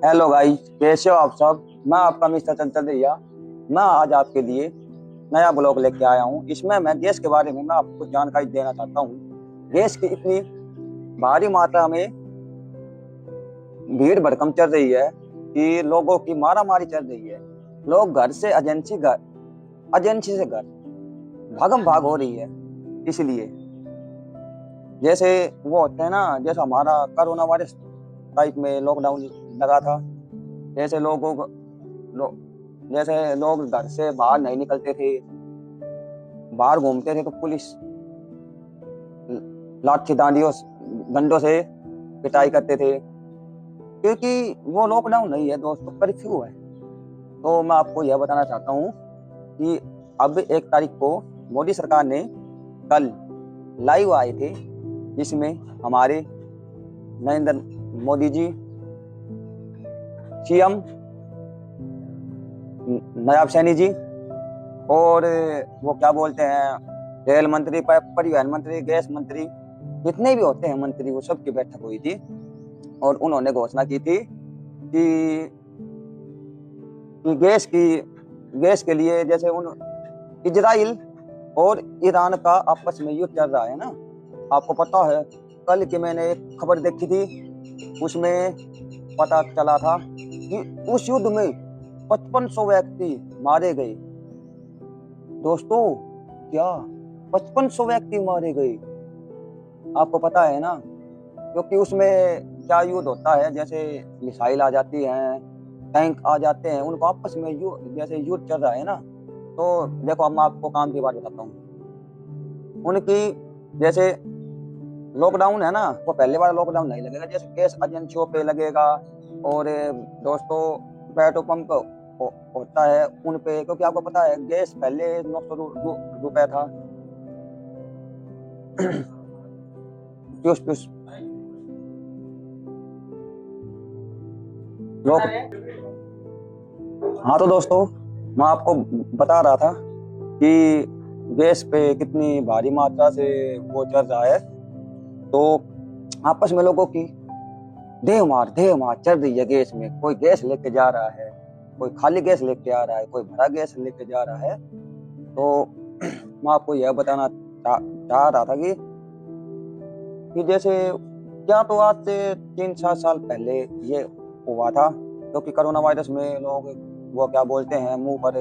Hello guys, कैसे हो आप सब। मैं आपका मिस्टर चंचल दैया। मैं आज आपके लिए नया ब्लॉग लेके आया हूँ। इसमें मैं गैस के बारे में मैं आपको कुछ जानकारी देना चाहता हूँ। गैस की इतनी भारी मात्रा में भीड़ भड़कम चल रही है कि लोगों की मारा मारी चल रही है। लोग घर से एजेंसी से घर भागम भाग हो रही है। इसलिए जैसे वो होते हैं ना, जैसे हमारा कोरोना वायरस टाइप में लॉकडाउन लगा था। जैसे लोगों को लो, जैसे लोग घर से बाहर नहीं निकलते थे, बाहर घूमते थे तो पुलिस लाठी डांडियों डंडों से पिटाई करते थे। क्योंकि वो लॉकडाउन नहीं है दोस्तों, कर्फ्यू है। तो मैं आपको यह बताना चाहता हूँ कि अब 1 तारीख को मोदी सरकार ने कल लाइव आए थे, जिसमें हमारे नरेंद्र मोदी जी, सीएम नायब सैनी जी, और वो क्या बोलते हैं, रेल मंत्री, परिवहन मंत्री, गैस मंत्री, जितने भी होते हैं मंत्री, वो सबकी बैठक हुई थी। और उन्होंने घोषणा की थी कि, कि गैस के लिए, जैसे उन इजराइल और ईरान का आपस में युद्ध चल रहा है ना, आपको पता है। कल की मैंने एक खबर देखी थी, उसमें पता चला था कि उस युद्ध में 5500 व्यक्ति मारे गए दोस्तों। क्या 5500 व्यक्ति मारे गए, आपको पता है ना। क्योंकि उसमें क्या युद्ध होता है, जैसे मिसाइल आ जाती हैं, टैंक आ जाते हैं, उनको आपस में जैसे युद्ध चल रहा है ना। तो देखो, अब मैं आपको काम की बात बताता हूँ उनकी। जैसे लॉकडाउन है ना, वो पहले वाला लॉकडाउन नहीं लगेगा, जैसे गैस एजेंसियों पे लगेगा। और दोस्तों, पेट्रोल पंप होता है उन पे, क्योंकि आपको पता है गैस पहले 900 रुपए था। प्यूस प्यूस लोग। हाँ तो दोस्तों, मैं आपको बता रहा था कि गैस पे कितनी भारी मात्रा से वो चल रहा है। तो आपस में लोगों की देह मार चल रही है गैस में। कोई गैस लेके जा रहा है, कोई खाली गैस लेके आ रहा है, कोई भरा गैस लेके जा रहा है। तो मैं आपको यह बताना चाह रहा था कि जैसे क्या, तो आज से 3-4 साल पहले ये हुआ था। क्योंकि कोरोना वायरस में लोग वो क्या बोलते हैं, मुंह पर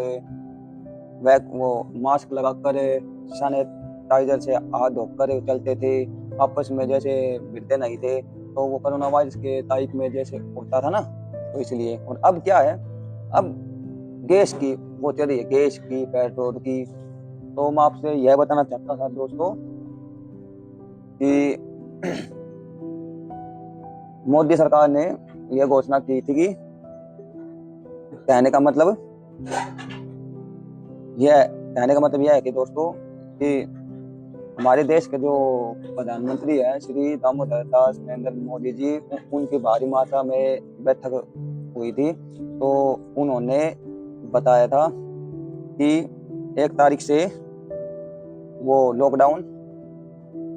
वो मास्क लगाकर, सैनिटाइजर से हाथ धोकर चलते थे। आपस में जैसे भिड़ते नहीं थे। तो वो कोरोना वायरस के टाइप में जैसे होता था ना, तो इसलिए। और अब क्या है, अब गैस की वो चल रही है, गैस की, पेट्रोल की। तो मैं आपसे यह बताना चाहता था दोस्तों कि मोदी सरकार ने यह घोषणा की थी कि, कहने का मतलब यह है कि दोस्तों, कि हमारे देश के जो प्रधानमंत्री है, श्री दामोदर दास नरेंद्र मोदी जी, उनकी भारी मात्रा में बैठक हुई थी। तो उन्होंने बताया था कि 1 तारीख से वो लॉकडाउन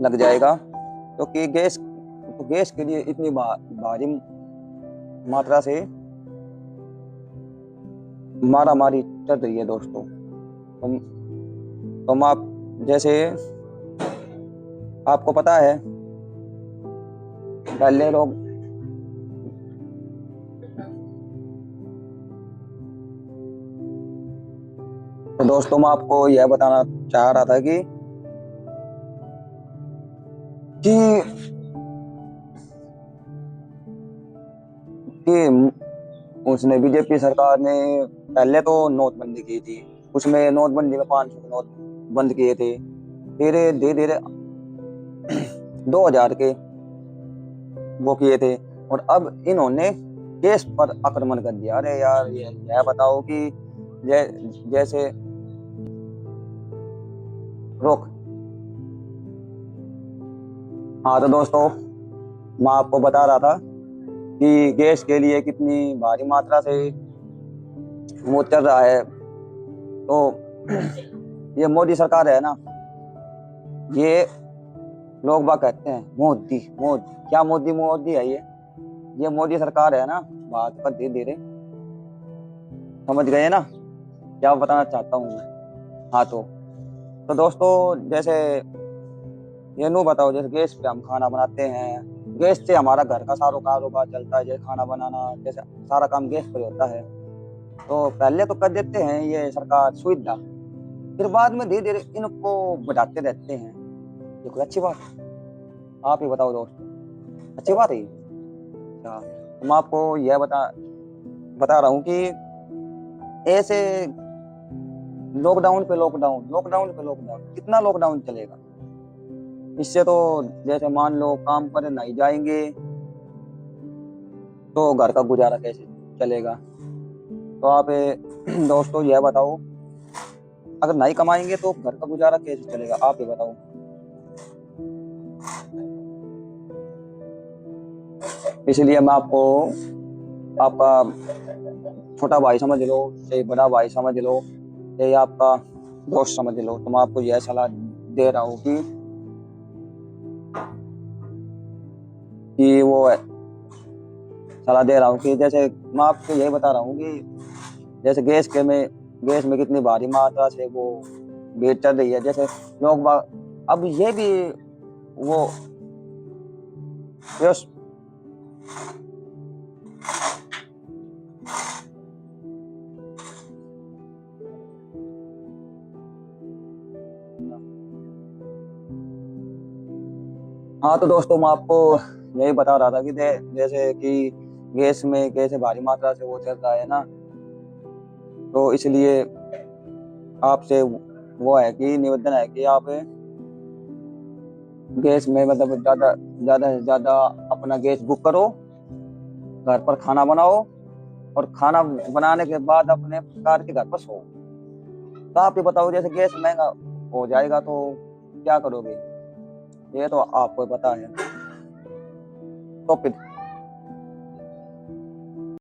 लग जाएगा। क्योंकि गैस के लिए इतनी भारी मात्रा से मारा मारी चल रही है दोस्तों। तुम आप जैसे, आपको पता है पहले लोग, तो दोस्तों मैं आपको यह बताना चाह रहा था कि उसने, बीजेपी सरकार ने पहले तो नोटबंदी की थी। उसमें नोटबंदी में 500 नोट बंद किए थे। फिर धीरे धीरे 2000 के वो किए थे। और अब इन्होंने केस पर आक्रमण कर दिया। अरे यार, ये यह बताओ कि जैसे रोक। हाँ तो दोस्तों, मैं आपको बता रहा था कि गैस के लिए कितनी भारी मात्रा से वो चल रहा है। तो ये मोदी सरकार है ना, ये लोग बाग कहते हैं मोदी मोदी, क्या मोदी मोदी है ये मोदी सरकार है ना बात पर धीरे धीरे समझ गए ना क्या बताना चाहता हूँ मैं। हाँ तो दोस्तों जैसे ये नो बताओ, जैसे गैस पे हम खाना बनाते हैं, गैस से हमारा घर का सारा कारोबार चलता है, जैसे खाना बनाना, जैसे सारा काम गैस पर होता है। तो पहले तो कर देते हैं ये सरकार सुविधा, फिर बाद में धीरे धीरे इनको बढ़ाते रहते हैं। ये कोई अच्छी बात है? आप ही बताओ दोस्तों, अच्छी बात है ये? अच्छा, तो मैं आपको यह बता रहा हूँ कि ऐसे लॉकडाउन पे लॉकडाउन, लॉकडाउन पे लॉकडाउन, कितना लॉकडाउन चलेगा? इससे तो जैसे मान लो काम पर नहीं जाएंगे तो घर का गुजारा कैसे चलेगा? तो आप दोस्तों यह बताओ, अगर नहीं कमाएंगे तो घर का गुजारा कैसे चलेगा? आप ही बताओ। इसलिए मैं आपको आपका छोटा भाई समझ लो, चाहे बड़ा भाई समझ लो, चाहे आपका दोस्त समझ लो, तो मैं आपको यह सलाह दे रहा हूँ कि वो सलाह दे रहा हूँ कि जैसे मैं आपको यही बता रहा हूँ कि जैसे गैस में कितनी भारी मात्रा से वो भीड़ चल रही है। जैसे अब ये भी वो यस हाँ तो दोस्तों मैं आपको यही बता रहा था कि जैसे कि गैस में कैसे भारी मात्रा से वो चल रहा है ना, तो इसलिए आपसे वो है कि निवेदन है कि आप गैस में मतलब ज्यादा से ज्यादा अपना गैस बुक करो, घर पर खाना बनाओ, और खाना बनाने के बाद अपने कार के घर पर सो। तो आप ये बताओ, जैसे गैस महंगा हो जाएगा तो क्या करोगे? ये तो आपको पता है। तो फिर